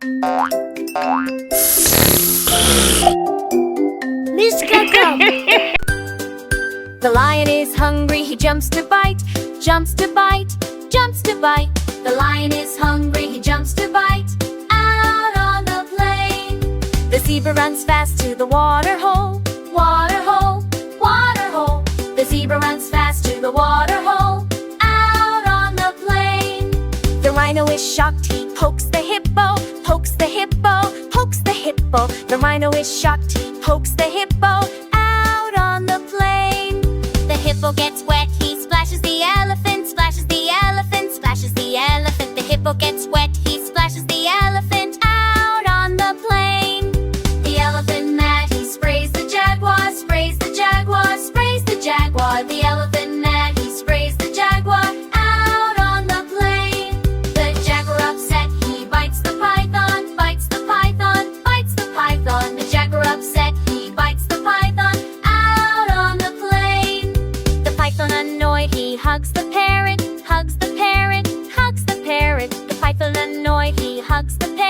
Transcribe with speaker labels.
Speaker 1: Mishka Cup. The lion is hungry, he jumps to bite, jumps to bite, jumps to bite. The lion is hungry, he jumps to bite, out on the plain. The zebra runs fast to the water hole, water hole, water hole. The zebra runs fast to the water hole, out on the plain. The rhino is shocked, he pokes the hippo, pokes the hippo, pokes the hippo. The rhino is shocked, he pokes the hippo, out on the plain. The hippo gets wet, he splashes the elephant, splashes the elephant, splashes the elephant. The hippo gets wet, he splashes the elephant, out on the plain. The elephant mad, he sprays the jaguar, sprays the jaguar, sprays the jaguar. The elephant mad, he sprays the jaguar, out on the plain. The jaguar upset, he bites the python, bites the python, bites the python. The jaguar upset, he bites the python, out on the plain. The python annoyed, he hugs the parrot, hugs the parrot, hugs the parrot. The python annoyed, he hugs the parrot,